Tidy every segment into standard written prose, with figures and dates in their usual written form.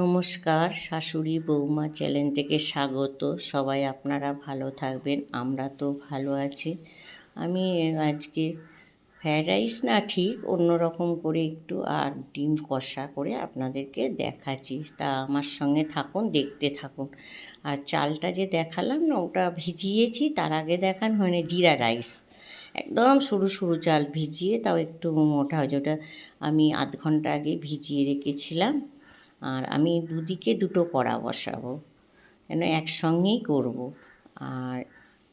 নমস্কার, শাশুড়ি বৌমা চ্যানেল থেকে স্বাগত। সবাই আপনারা ভালো থাকবেন, আমরা তো ভালো আছি। আমি আজকে ফ্রায়েড রাইস না ঠিক অন্যরকম করে একটু আর ডিম কষা করে আপনাদেরকে দেখাচ্ছি। তা আমার সঙ্গে থাকুন, দেখতে থাকুন। আর চালটা যে দেখালাম না, ওটা ভিজিয়েছি, তার আগে দেখান মানে জিরা রাইস। একদম সরু সরু চাল ভিজিয়ে, তাও একটু মোটা হয়েছে, ওটা আমি আধ ঘন্টা আগে ভিজিয়ে রেখেছিলাম। আর আমি দুদিকে দুটো কড়া বসাবো, কেন একসঙ্গেই করব। আর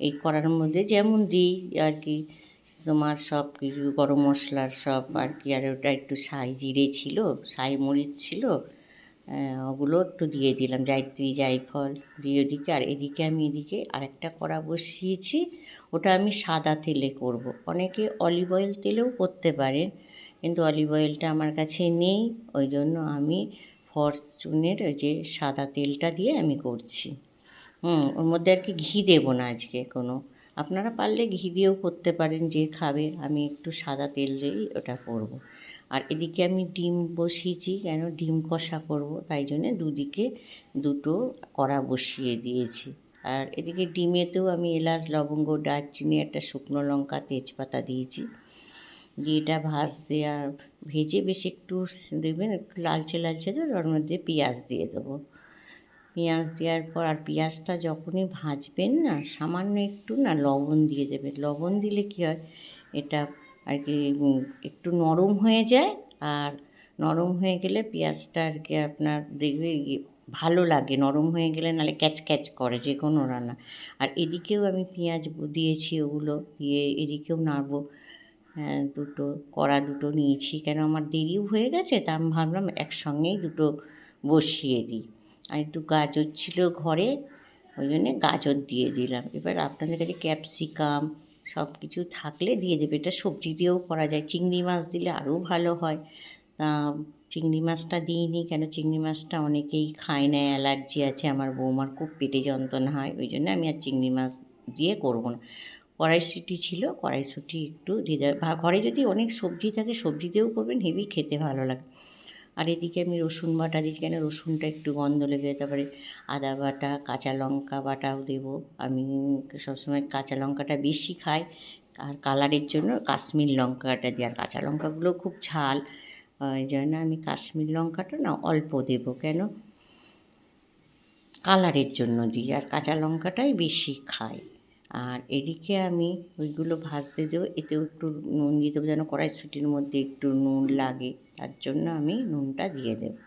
এই কড়ার মধ্যে যেমন দিই আর কি, তোমার সব কিছু গরম মশলার সব আর কি, আর ওটা একটু সাই জিরে ছিল, সাই মরিচ ছিল, ওগুলো একটু দিয়ে দিলাম, জায়ত্রী জায়ফল দিয়ে ওদিকে। আর এদিকে আমি এদিকে আরেকটা কড়া বসিয়েছি, ওটা আমি সাদা তেলে করব। অনেকে অলিভ অয়েল তেলেও করতে পারেন, কিন্তু অলিভ অয়েলটা আমার কাছে নেই, ওই জন্য আমি ফরচুনের ওই যে সাদা তেলটা দিয়ে আমি করছি। ওর মধ্যে আর কি ঘি দেবো না আজকে কোনো। আপনারা পারলে ঘি দিয়েও করতে পারেন, যে খাবে। আমি একটু সাদা তেল দিয়েই ওটা করব। আর এদিকে আমি ডিম বসিয়েছি, কেন ডিম কষা করব, তাই জন্যে দুদিকে দুটো কড়া বসিয়ে দিয়েছি। আর এদিকে ডিমেতেও আমি এলাচ লবঙ্গ দারচিনি একটা শুকনো লঙ্কা তেজপাতা দিয়েছি, দিয়ে এটা ভাজতে আর ভেজে বেশ একটু দেবেন, একটু লালচে লালচে দেবে, ওর মধ্যে পেঁয়াজ দিয়ে দেবো। পেঁয়াজ দেওয়ার পর আর পেঁয়াজটা যখনই ভাজবেন না, সামান্য একটু না লবণ দিয়ে দেবেন। লবণ দিলে কী হয়, এটা আর কি একটু নরম হয়ে যায়। আর নরম হয়ে গেলে পেঁয়াজটা আর কি আপনার দেখবে ভালো লাগে, নরম হয়ে গেলে, নাহলে ক্যাচ ক্যাচ করে যে কোনো রান্না। আর এদিকেও আমি পেঁয়াজ দিয়েছি, ওগুলো দিয়ে এদিকেও নাড়বো। দুটো কড়া দুটো নিয়েছি, কেন আমার দেরিও হয়ে গেছে, তা আমি ভাবলাম একসঙ্গেই দুটো বসিয়ে দিই। আর একটু গাজর ছিল ঘরে, ওই জন্যে গাজর দিয়ে দিলাম। এবার আপনাদের কাছে ক্যাপসিকাম সব কিছু থাকলে দিয়ে দেবে, এটা সবজি দিয়েও করা যায়। চিংড়ি মাছ দিলে আরও ভালো হয়। চিংড়ি মাছটা দিইনি, কেন চিংড়ি মাছটা অনেকেই খায় না, অ্যালার্জি আছে, আমার বৌমার খুব পেটে যন্ত্রণা হয়, ওই জন্য আমি আর চিংড়ি মাছ দিয়ে করবো না। কড়াইশুঁটি ছিল, কড়াইশুঁটি একটু দিয়ে দেবে। ঘরে যদি অনেক সবজি থাকে সবজি দিয়েও করবেন, হেভি খেতে ভালো লাগে। আর এদিকে আমি রসুন বাটা দিচ্ছি, কেন রসুনটা একটু গন্ধ লেগে যেতে পারে। আদা বাটা কাঁচা লঙ্কা বাটাও দেবো। আমি সবসময় কাঁচা লঙ্কাটা বেশি খাই, আর কালারের জন্য কাশ্মীর লঙ্কাটা দিই। আর কাঁচা লঙ্কাগুলো খুব ঝাল, ওই জন্য আমি কাশ্মীর লঙ্কাটা না অল্প দেবো, কেন কালারের জন্য দিই, আর কাঁচা লঙ্কাটাই বেশি খাই। আর এদিকে আমি ওইগুলো ভাজতে দেবো, এতেও একটু নুন দিয়ে দেবো, যেন কড়াইশুঁটির মধ্যে একটু নুন লাগে, তার জন্য আমি নুনটা দিয়ে দেবো।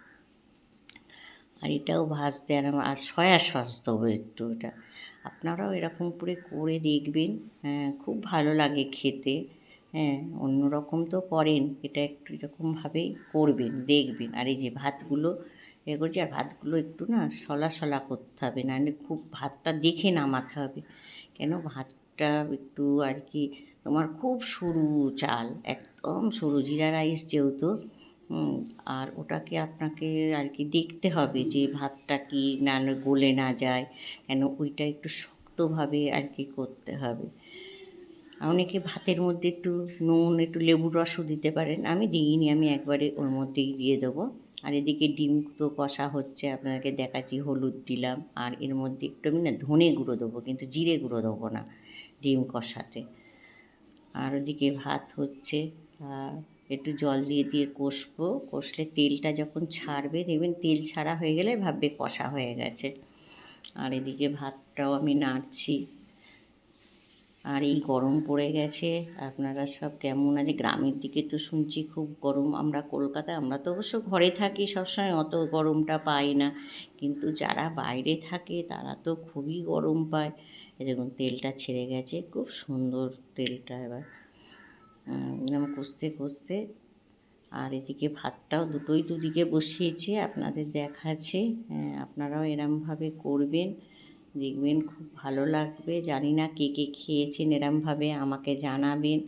আর এটাও ভাজতে আর সয়া সস দেবো একটু, এটা আপনারাও এরকম করে দেখবেন। হ্যাঁ, খুব ভালো লাগে খেতে। হ্যাঁ, অন্যরকম তো করেন, এটা একটু এরকমভাবেই করবেন, দেখবেন। আর এই যে ভাতগুলো করছি, আর ভাতগুলো একটু না সলা সলা করতে হবে, নাহলে খুব ভাতটা দেখে নামাতে হবে, কেন ভাতটা একটু আর কি তোমার খুব সরু চাল, একদম সরু জিরা রাইস যেহেতু। আর ওটাকে আপনাকে আর কি দেখতে হবে যে ভাতটা কি না গলে না যায়, কেন ওইটা একটু শক্তভাবে আর কি করতে হবে। অনেকে ভাতের মধ্যে একটু নুন একটু লেবুর রসও দিতে পারেন, আমি দিইনি, আমি একবারে ওর মধ্যেই দিয়ে দেবো। আর এদিকে ডিম তো কষা হচ্ছে, আপনাকে দেখাচ্ছি। হলুদ দিলাম, আর এর মধ্যে একটু আমি না ধনে গুঁড়ো দেবো, কিন্তু জিরে গুঁড়ো দেবো না ডিম কষাতে। আর ওদিকে ভাত হচ্ছে, একটু জল দিয়ে দিয়ে কষবো, কষলে তেলটা যখন ছাড়বে, দেখবেন তেল ছাড়া হয়ে গেলে ভাববে কষা হয়ে গেছে। আর এদিকে ভাতটাও আমি নাড়ছি। আর এই গরম পড়ে গেছে, আপনারা সব কেমন আছে? গ্রামের দিকে তো শুনছি খুব গরম, আমরা কলকাতায়, আমরা তো অবশ্য ঘরে থাকি সবসময়, অত গরমটা পাই না, কিন্তু যারা বাইরে থাকে তারা তো খুবই গরম পায়। দেখুন তেলটা ছেড়ে গেছে, খুব সুন্দর তেলটা। এবার এরকম কষতে কষতে, আর এদিকে ভাতটাও দুটোই দুদিকে বসিয়েছি, আপনাদের দেখাচ্ছি। আপনারাও এরমভাবে করবেন, দেখবেন খুব ভালো লাগবে। জানি না কে কে খেয়েছেন এরমভাবে, আমাকে জানাবেন।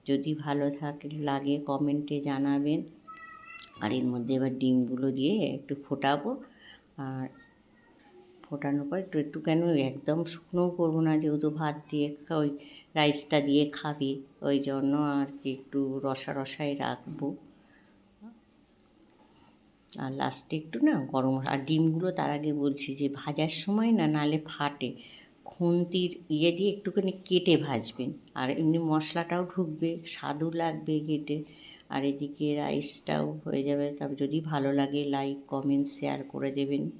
যদি ভালো লাগে কমেন্টে জানাবেন। আর এর মধ্যে এবার ডিমগুলো দিয়ে একটু ফোটাবো। আর ফোটানোর পর একটু কেন একদম শুকনোও করবো না, যেহেতু ভাত দিয়ে ওই রাইসটা দিয়ে খাবি, ওই জন্য আর কি একটু রসা রসাই রাখবো। আর লাস্টে একটু না গরম আর ডিমগুলো তার আগে বলছি যে ভাজার সময় না নালে ফাটে, খুন্তির ইয়ে দিয়ে একটুখানি কেটে ভাজবেন। আর এমনি মশলাটাও ঢুকবে, স্বাদও লাগবে কেটে। আর এদিকে রাইসটাও হয়ে যাবে। তারপর যদি ভালো লাগে লাইক কমেন্ট শেয়ার করে দেবেন।